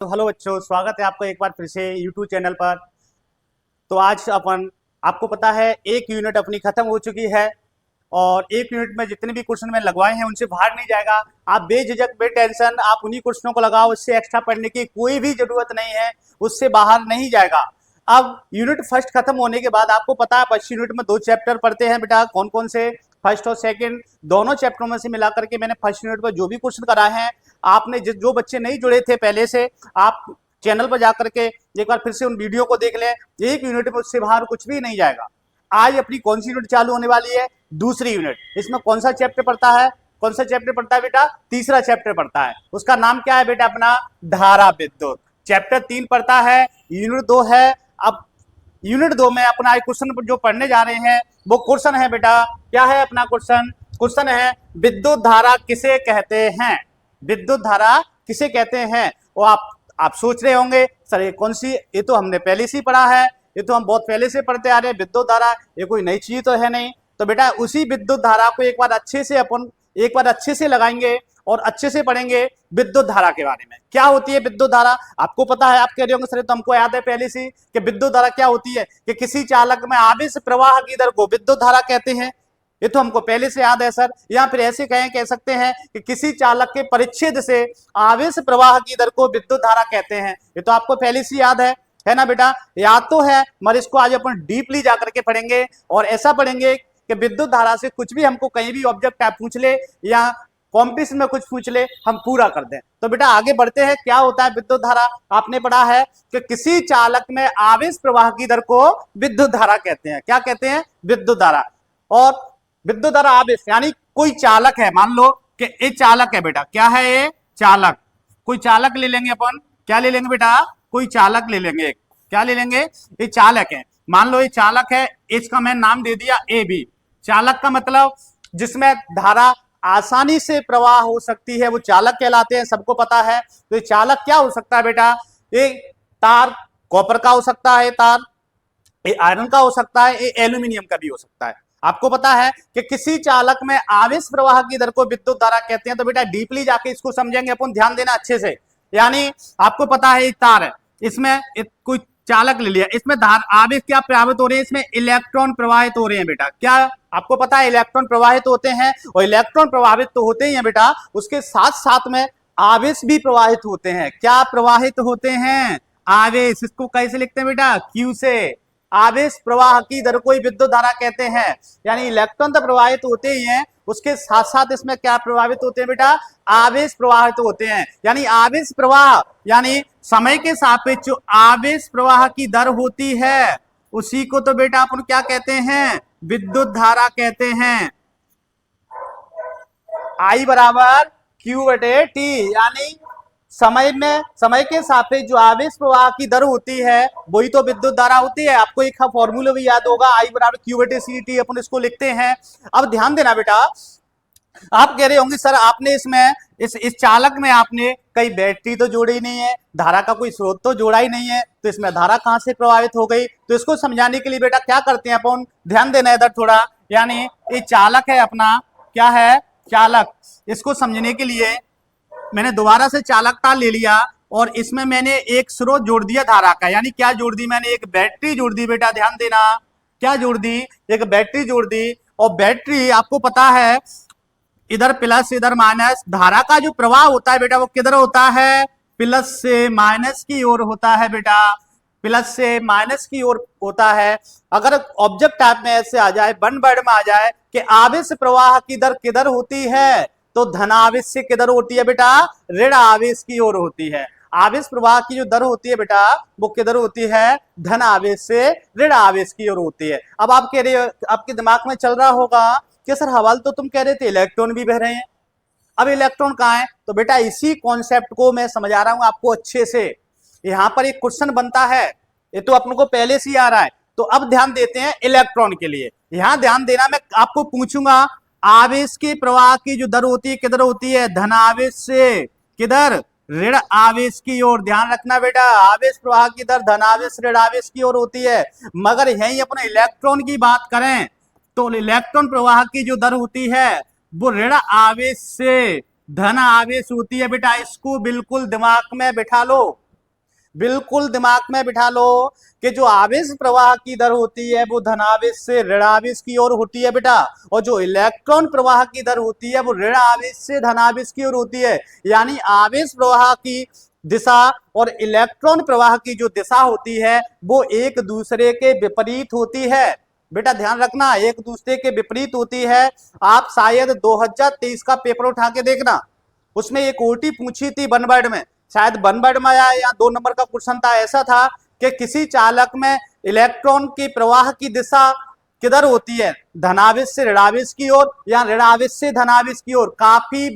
तो हेलो बच्चों, स्वागत है आपका एक बार फिर से यूट्यूब चैनल पर। तो आज अपन आपको पता है एक यूनिट अपनी खत्म हो चुकी है और एक यूनिट में जितने भी क्वेश्चन में लगवाए हैं उनसे बाहर नहीं जाएगा। आप बेझिझक बेटेंशन आप उन्हीं क्वेश्चनों को लगाओ, उससे एक्स्ट्रा पढ़ने की कोई भी जरूरत नहीं है, उससे बाहर नहीं जाएगा। अब यूनिट फर्स्ट खत्म होने के बाद आपको पता है फर्स्ट यूनिट में 2 चैप्टर पढ़ते हैं बेटा, कौन कौन से, फर्स्ट और सेकंड। दोनों चैप्टरों में से मिला करके मैंने फर्स्ट यूनिट पर जो भी क्वेश्चन कराए हैं, आपने जो बच्चे नहीं जुड़े थे पहले से, आप चैनल पर जाकर के एक बार फिर से उन वीडियो को देख लें। एक यूनिट में उससे बाहर कुछ भी नहीं जाएगा। आज अपनी कौन सी यूनिट चालू होने वाली है? दूसरी यूनिट। इसमें कौन सा चैप्टर पढ़ता है? कौन सा चैप्टर पढ़ता है बेटा? तीसरा चैप्टर पढ़ता है। उसका नाम क्या है बेटा? अपना धारा विद्युत। चैप्टर 3 पढ़ता है, यूनिट 2 है। अब यूनिट 2 में अपना क्वेश्चन जो पढ़ने जा रहे हैं वो क्वेश्चन है बेटा, क्या है अपना क्वेश्चन? क्वेश्चन है विद्युत धारा किसे कहते हैं? विद्युत धारा किसे कहते हैं? वो आप सोच रहे होंगे सर ये कौन सी, ये तो हमने पहले से ही पढ़ा है, ये तो हम बहुत पहले से पढ़ते आ रहे हैं, विद्युत धारा ये कोई नई चीज तो है नहीं। तो बेटा उसी विद्युत धारा को एक बार अच्छे से लगाएंगे और अच्छे से पढ़ेंगे विद्युत धारा के बारे में। क्या होती है विद्युत धारा? आपको पता है, आप कह रहे होंगे सर तो हमको याद है पहले से कि विद्युत धारा क्या होती है, कि किसी चालक में आवेश प्रवाह की दर को विद्युत धारा कहते हैं। ये तो हमको पहले से याद है सर। या फिर ऐसे कह सकते हैं कि किसी चालक के परिच्छेद से आवेश प्रवाह की दर को विद्युत धारा कहते हैं। ये तो आपको पहले से याद है ना बेटा? याद तो है, मगर इसको आज अपन डीपली जाकर के पढ़ेंगे और ऐसा पढ़ेंगे कि विद्युत धारा से कुछ भी हमको कहीं भी ऑब्जेक्ट आप पूछ ले या कॉम्पिटिशन में कुछ पूछ ले, हम पूरा कर दें। तो बेटा आगे बढ़ते हैं। क्या होता है विद्युत धारा? आपने पढ़ा है कि किसी चालक में आवेश प्रवाह की दर को विद्युत धारा कहते हैं। क्या कहते हैं? विद्युत धारा। और विद्युत धारा आवेश यानी कोई चालक है, मान लो कि ये चालक है बेटा। क्या है ये? चालक। कोई चालक ले लेंगे अपन, क्या ले लेंगे बेटा? कोई चालक ले लेंगे। क्या ले लेंगे? ये चालक है। मान लो ये चालक है, इसका मैं नाम दे दिया ए बी। चालक का मतलब जिसमें धारा आसानी से प्रवाह हो सकती है वो चालक कहलाते हैं, सबको पता है। तो ये चालक क्या हो सकता है बेटा? ये तार कॉपर का हो सकता है, तार ये आयरन का हो सकता है, ये एल्यूमिनियम का भी हो सकता है। आपको पता है कि किसी चालक में आवेश प्रवाह की दर को विद्युत धारा कहते हैं। तो बेटा डीपली जाके इसको समझेंगे अपन, ध्यान देना अच्छे से। यानी आपको पता है एक तार है, इसमें कोई चालक ले लिया, इसमें आवेश क्या प्रवाहित हो रहे हैं? इसमें इलेक्ट्रॉन प्रवाहित हो रहे हैं बेटा। क्या आपको पता है? इलेक्ट्रॉन प्रवाहित होते हैं, और इलेक्ट्रॉन प्रवाहित तो होते ही हैं बेटा, उसके साथ साथ में आवेश भी प्रवाहित होते हैं। क्या प्रवाहित होते हैं? आवेश। इसको कैसे लिखते हैं बेटा? क्यू से। आवेश प्रवाह की दर को विद्युत धारा कहते हैं। यानी इलेक्ट्रॉन तो प्रवाहित होते ही हैं, उसके साथ साथ इसमें क्या प्रभावित होते हैं बेटा? आवेश प्रवाहित होते हैं। यानी आवेश प्रवाह यानी समय के सापेक्ष जो आवेश प्रवाह की दर होती है उसी को तो बेटा अपन क्या कहते हैं? विद्युत धारा कहते हैं। I बराबर Q बटे T। यानी समय के सापेक्ष जो आवेश प्रवाह की दर होती है वही तो विद्युत धारा होती है। आपको एक फॉर्मूला भी याद होगा, I बराबर Q बटे सी टी, अपन इसको लिखते हैं। अब ध्यान देना बेटा, आप कह रहे होंगे सर आपने इसमें इस चालक में आपने कई बैटरी तो जोड़ी नहीं है, धारा का कोई स्रोत तो जोड़ा ही नहीं है, तो इसमें धारा कहां से प्रभावित हो गई? तो इसको समझाने के लिए बेटा क्या करते हैं अपन, ध्यान देना इधर थोड़ा। यानी ये चालक है अपना, क्या है? चालक। इसको समझने के लिए मैंने दोबारा से चालक तार ले लिया और इसमें मैंने एक स्रोत जोड़ दिया धारा का। यानी क्या जोड़ दी? मैंने एक बैटरी जोड़ दी बेटा, ध्यान देना। क्या जोड़ दी? एक बैटरी जोड़ दी। और बैटरी आपको पता है इधर प्लस इधर माइनस, धारा का जो प्रवाह होता है बेटा वो किधर होता है? प्लस से माइनस की ओर होता है बेटा, प्लस से माइनस की ओर होता है। अगर ऑब्जेक्ट टाइप में ऐसे आ जाए, वन वर्ड में आ जाए कि आवेश प्रवाह की दर किधर होती है, तो धन आवेश से किधर होती है बेटा? ऋण आवेश की ओर होती है। आवेश प्रवाह की जो दर होती है बेटा वो किधर होती है? धन आवेश से ऋण आवेश की ओर होती है। अब आप कह रहे हो, आपके दिमाग में चल रहा होगा कि सर हवाल तो तुम कह रहे थे इलेक्ट्रॉन भी बह रहे हैं, अब इलेक्ट्रॉन कहाँ है? तो बेटा इसी कॉन्सेप्ट को मैं समझा रहा हूं आपको अच्छे से। यहां पर एक क्वेश्चन बनता है, ये तो अपन को पहले से ही आ रहा है। तो अब ध्यान देते हैं इलेक्ट्रॉन के लिए। यहां ध्यान देना, मैं आपको पूछूंगा आवेश के प्रवाह की जो दर होती है किधर होती है? धन आवेश से किधर? ऋण आवेश की ओर। ध्यान रखना बेटा, आवेश प्रवाह की दर धन आवेश ऋण आवेश की ओर होती है। मगर यही अपने इलेक्ट्रॉन की बात करें तो इलेक्ट्रॉन प्रवाह की जो दर होती है वो ऋण आवेश से धन आवेश होती है बेटा। इसको बिल्कुल दिमाग में बिठा लो, बिल्कुल दिमाग में बिठा लो कि जो आवेश प्रवाह की दर होती है वो धनावेश से ऋणावेश की ओर होती है बेटा, और जो इलेक्ट्रॉन प्रवाह की दर होती है वो ऋण आवेश से धनावेश की ओर होती है। यानी आवेश प्रवाह की दिशा और इलेक्ट्रॉन प्रवाह की जो दिशा होती है वो एक दूसरे के विपरीत होती है। बेटा ध्यान रखना, एक दूसरे के विपरीत होती है। आप शायद 2023 का पेपर उठा के देखना, उसमें एक ओटी पूछी थी वन वर्ड में, शायद वन वर्ड में आया या 2 नंबर का क्वेश्चन था। ऐसा था कि किसी चालक में इलेक्ट्रॉन की प्रवाह की दिशा किधर होती है, धनावेश से ऋणावेश की ओर या ऋणावेश से धनावेश की ओर। काफी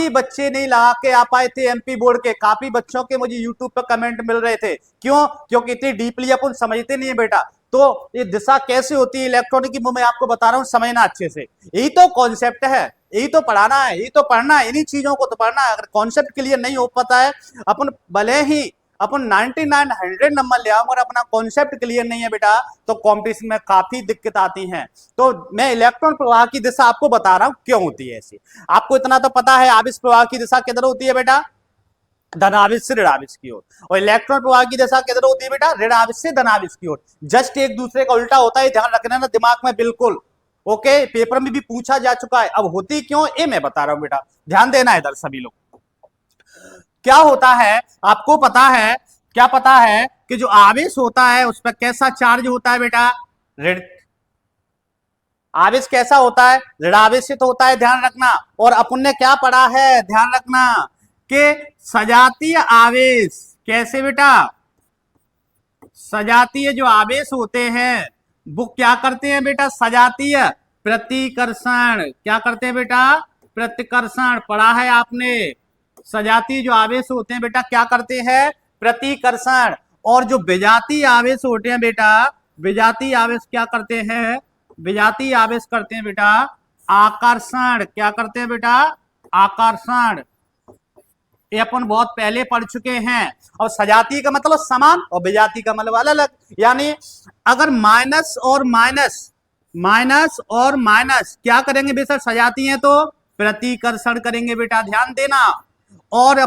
बच्चे नहीं लगा के आ पाए थे एमपी बोर्ड के, काफी बच्चों के मुझे यूट्यूब पर कमेंट मिल रहे थे। क्यों? क्योंकि इतनी डीपली अपन समझते नहीं है बेटा। तो ये दिशा कैसे होती है इलेक्ट्रॉन की, वो मैं आपको बता रहा हूं, समझना अच्छे से। यही तो कॉन्सेप्ट है, यही तो पढ़ाना है, यही तो पढ़ना है, इन्हीं चीजों को तो पढ़ना है। अगर कॉन्सेप्ट क्लियर नहीं हो पाता है, अपन भले ही अपन 99 100 नंबर ले आओ, अगर अपना कॉन्सेप्ट क्लियर नहीं है बेटा तो कॉम्पिटिशन में काफी दिक्कत आती है। तो मैं इलेक्ट्रॉन प्रवाह की दिशा आपको बता रहा हूं क्यों होती है ऐसी। आपको इतना तो पता है आवेश प्रवाह की दिशा किधर होती है बेटा, धनावेश से ऋणावेश की ओर, और इलेक्ट्रॉन प्रवाह की दिशा किधर होती है बेटा, ऋणावेश से धनावेश की ओर। जस्ट एक दूसरे का उल्टा होता है, ध्यान रखना ना दिमाग में बिल्कुल। ओके, पेपर में भी पूछा जा चुका है। अब होती क्यों ये मैं बता रहा हूं बेटा, ध्यान देना इधर सभी लोग। क्या होता है आपको पता है, क्या पता है कि जो आवेश होता है उस पर कैसा चार्ज होता है बेटा, ऋण। आवेश कैसा होता है, ऋणावेशित होता है, ध्यान रखना। और अपन ने क्या पढ़ा है, ध्यान रखना कि सजातीय आवेश कैसे बेटा, सजातीय जो आवेश होते हैं वो क्या करते हैं बेटा, सजातीय प्रतिकर्षण। क्या करते हैं बेटा, प्रतिकर्षण। पढ़ा है आपने, सजातीय जो आवेश होते हैं बेटा क्या करते हैं, प्रतिकर्षण। और जो विजातीय आवेश होते हैं बेटा, विजातीय आवेश क्या करते हैं, विजातीय आवेश करते हैं बेटा आकर्षण। क्या करते हैं बेटा, आकर्षण। ये अपन बहुत पहले पढ़ चुके हैं। और सजातीय का मतलब समान और विजातीय का मतलब अलग। यानी अगर माइनस और माइनस क्या करेंगे बेटा, सजातीय है तो प्रतिकर्षण करेंगे बेटा, ध्यान देना। और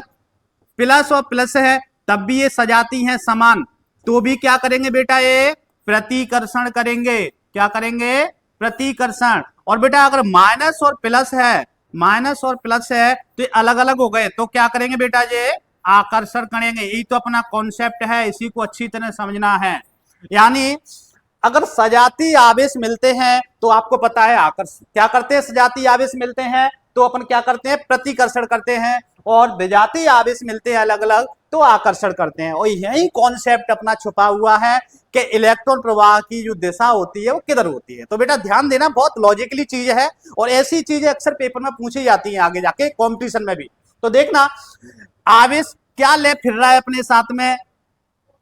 प्लस और प्लस है तब भी ये सजाती हैं समान, तो भी क्या करेंगे बेटा, ये प्रतिकर्षण करेंगे। क्या करेंगे, प्रतिकर्षण। और बेटा अगर माइनस और प्लस है, माइनस और प्लस है तो ये अलग अलग हो गए, तो क्या करेंगे बेटा, ये आकर्षण करेंगे। यही तो अपना कॉन्सेप्ट है, इसी को अच्छी तरह समझना है। यानी अगर सजातीय आवेश मिलते हैं तो आपको पता है आकर्षण क्या करते हैं, सजातीय आवेश मिलते हैं तो अपन क्या करते हैं, प्रतिकर्षण करते हैं। और विजातीय आवेश मिलते हैं अलग अलग तो आकर्षण करते हैं। और यही कॉन्सेप्ट अपना छुपा हुआ है कि इलेक्ट्रॉन प्रवाह की जो दिशा होती है वो किधर होती है। तो बेटा ध्यान देना, बहुत लॉजिकली चीज है और ऐसी चीजें अक्सर पेपर में पूछी जाती हैं आगे जाके कॉम्पिटिशन में भी। तो देखना, आवेश क्या ले फिर रहा है अपने साथ में,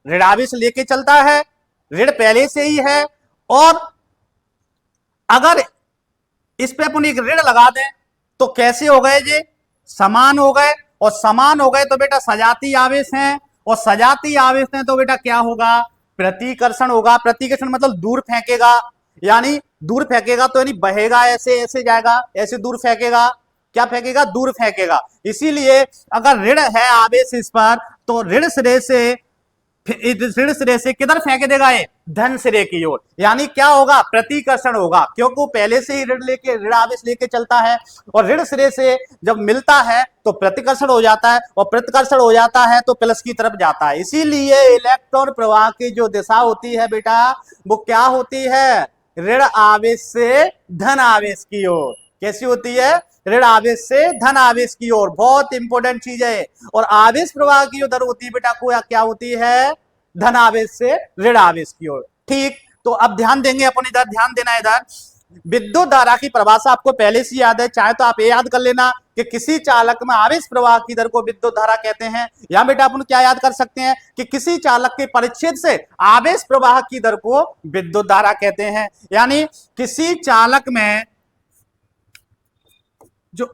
ऋणावेश लेके चलता है, ऋण पहले से ही है। और अगर इस पे अपन एक ऋण लगा दें तो कैसे हो गए, ये समान हो गए। और समान हो गए तो बेटा सजातीय आवेश हैं, और सजातीय आवेश हैं तो बेटा क्या होगा, प्रतिकर्षण होगा। प्रतिकर्षण मतलब दूर फेंकेगा, यानी दूर फेंकेगा तो यानी बहेगा, ऐसे ऐसे जाएगा, ऐसे दूर फेंकेगा। क्या फेंकेगा, दूर फेंकेगा। इसीलिए अगर ऋण है आवेश इस पर तो ऋण सिरे से किधर फेंक देगा, ये धन सिरे की ओर। यानी क्या होगा, प्रतिकर्षण होगा, क्योंकि वो पहले से ही ऋण आवेश लेके चलता है। और ऋण सिरे से जब मिलता है तो प्रतिकर्षण हो जाता है, और प्रतिकर्षण हो जाता है तो प्लस की तरफ जाता है। इसीलिए इलेक्ट्रॉन प्रवाह की जो दिशा होती है बेटा वो क्या होती है, ऋण आवेश से धन आवेश की ओर। कैसी होती है, ऋण आवेश से धन आवेश की ओर। बहुत इंपॉर्टेंट चीज है। और आवेश प्रवाह की जो दर होती है बेटा को क्या होती है, धन आवेश से ऋण आवेश की ओर। ठीक, तो अब ध्यान देंगे अपन, इधर ध्यान देना। इधर विद्युत धारा की परिभाषा आपको पहले से याद है, चाहे तो आप ये याद कर लेना कि किसी चालक में आवेश प्रवाह की दर को विद्युत धारा कहते हैं। या बेटा अपन क्या याद कर सकते हैं कि किसी चालक के परिच्छेद से आवेश प्रवाह की दर को विद्युत धारा कहते हैं। यानी किसी चालक में जो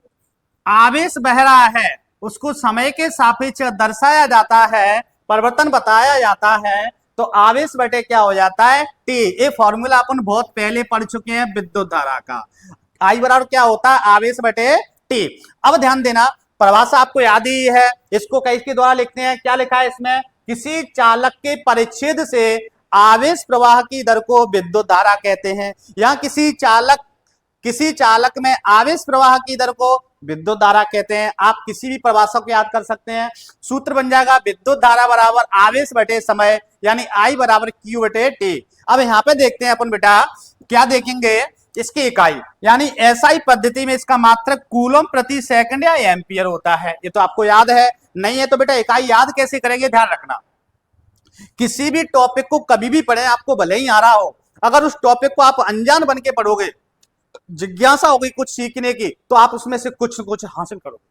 आवेश बह रहा है उसको समय के सापेक्ष दर्शाया जाता है, परिवर्तन बताया जाता है, तो आवेश बटे क्या हो जाता है, टी। ये फॉर्मूला अपन बहुत पहले पढ़ चुके हैं विद्युत धारा का। आई बराबर क्या होता है, आवेश बटे टी। अब ध्यान देना, परिभाषा आपको याद ही है, इसको किसके द्वारा लिखते हैं, क्या लिखा है इसमें, किसी चालक के परिच्छेद से आवेश प्रवाह की दर को विद्युत धारा कहते हैं। या किसी चालक में आवेश प्रवाह की दर को विद्युत धारा कहते हैं। आप किसी भी परिभाषा को याद कर सकते हैं। सूत्र बन जाएगा विद्युत धारा बराबर आवेश बटे समय, यानी I बराबर Q बटे T। अब यहाँ पे देखते हैं अपन बेटा, क्या देखेंगे, इसकी इकाई, यानी एसआई पद्धति में इसका मात्रक कूलम प्रति सेकंड या एम्पियर होता है। ये तो आपको याद है, नहीं है तो बेटा इकाई याद कैसे करेंगे, ध्यान रखना। किसी भी टॉपिक को कभी भी पढ़े, आपको भले ही आ रहा हो, अगर उस टॉपिक को आप अनजान बन के पढ़ोगे, जिज्ञासा होगी कुछ सीखने की, तो आप उसमें से कुछ न कुछ हासिल करोगे।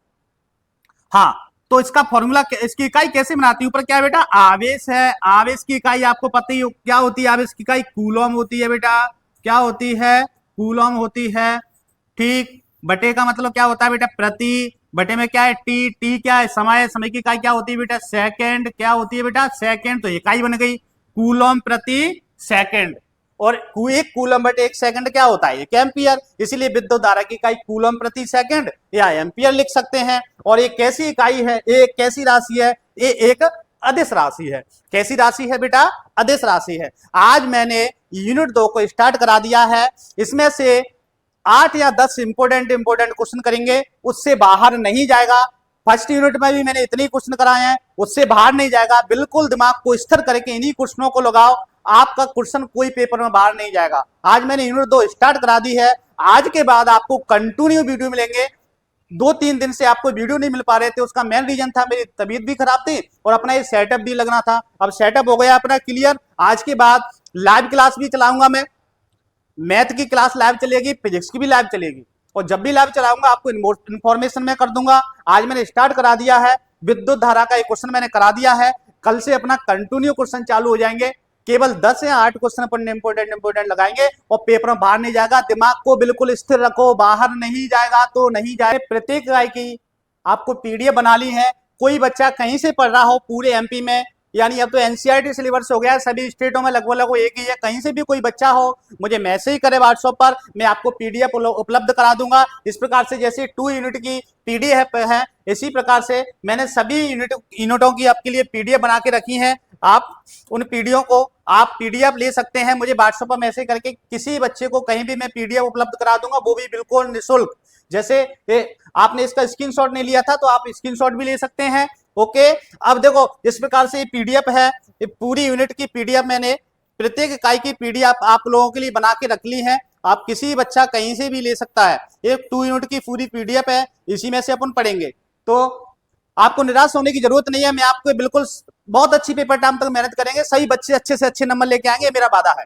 हाँ, तो इसका फॉर्मूला, इसकी इकाई कैसे बनाती है, ऊपर क्या है बेटा, आवेश है। आवेश की इकाई आपको पता ही क्या होती है, आवेश की इकाई कूलम होती है बेटा। क्या होती है, कूलम होती है। ठीक, बटे का मतलब क्या होता है बेटा, प्रति, बटे में क्या है टी, टी क्या है, समय, समय की इकाई क्या होती है बेटा, सेकंड। क्या होती है बेटा, सेकंड। तो इकाई बन गई कूलम प्रति सेकंड, और एक कूलम बटे एक सेकंड क्या होता है, एक एम्पियर। इसीलिए विद्युत धारा की इकाई कूलम प्रति सेकंड या एम्पियर लिख सकते हैं। और ये कैसी इकाई है, एक कैसी राशि है, ये एक अदिश राशि है। कैसी राशि है बेटा, अदिश राशि है। आज मैंने यूनिट 2 को स्टार्ट करा दिया है। इसमें से 8 या 10 इंपोर्टेंट क्वेश्चन करेंगे, उससे बाहर नहीं जाएगा। फर्स्ट यूनिट में भी मैंने इतने क्वेश्चन कराए हैं, उससे बाहर नहीं जाएगा। बिल्कुल दिमाग को स्थिर करके इन्हीं क्वेश्चनों को लगाओ, आपका क्वेश्चन कोई पेपर में बाहर नहीं जाएगा। आज मैंने यूनिट 2 स्टार्ट करा दी है। आज के बाद आपको कंटिन्यू वीडियो मिलेंगे। 2-3 दिन से आपको वीडियो नहीं मिल पा रहे थे, उसका मेन रीजन था मेरी तबीयत भी खराब थी और अपना ये सेटअप भी लगना था। अब सेटअप हो गया अपना क्लियर। आज के बाद लाइव क्लास भी चलाऊंगा मैं, मैथ की क्लास लाइव चलेगी, फिजिक्स की भी लाइव चलेगी, और जब भी लाइव चलाऊंगा आपको इन्फॉर्मेशन मैं कर दूंगा। आज मैंने स्टार्ट करा दिया है, विद्युत धारा का एक क्वेश्चन मैंने करा दिया है। कल से अपना कंटिन्यू क्वेश्चन चालू हो जाएंगे। केवल 10 या 8 क्वेश्चन अपन इंपोर्टेंट लगाएंगे और पेपर में बाहर नहीं जाएगा। दिमाग को बिल्कुल स्थिर रखो, बाहर नहीं जाएगा तो नहीं जाए। प्रत्येक इकाई की आपको पीडीएफ बना ली है। कोई बच्चा कहीं से पढ़ रहा हो पूरे एमपी में, यानी अब तो एनसीईआरटी सिलेबस हो गया है, सभी स्टेटों में लगभग एक ही है। कहीं से भी कोई बच्चा हो, मुझे मैसेज करे व्हाट्सएप पर, मैं आपको पीडीएफ उपलब्ध करा दूंगा। इस प्रकार से जैसे 2 यूनिट की पीडीएफ है, इसी प्रकार से मैंने सभी यूनिटों की आपके लिए पीडीएफ बना के रखी है। आप उन पीडीएफ को आप पीडीएफ ले सकते हैं, मुझे व्हाट्सएप पर मैसेज करके किसी बच्चे को कहीं भी मैं पीडीएफ उपलब्ध करा दूंगा, वो भी बिल्कुल निःशुल्क। जैसे आपने इसका स्क्रीनशॉट नहीं लिया था तो आप स्क्रीनशॉट भी ले सकते हैं। ओके, अब देखो इस प्रकार से ये पीडीएफ है, ये पूरी यूनिट की पीडीएफ मैंने प्रत्येक इकाई की पीडीएफ आप लोगों के लिए बना के रख ली है। आप किसी बच्चा कहीं से भी ले सकता है। एक 2 यूनिट की पूरी पीडीएफ है, इसी में से अपन पढ़ेंगे, तो आपको निराश होने की जरूरत नहीं है। मैं आपको बिल्कुल बहुत अच्छी पेपर टाइम तक मेहनत करेंगे, सही बच्चे अच्छे से अच्छे नंबर लेके आएंगे, मेरा वादा है।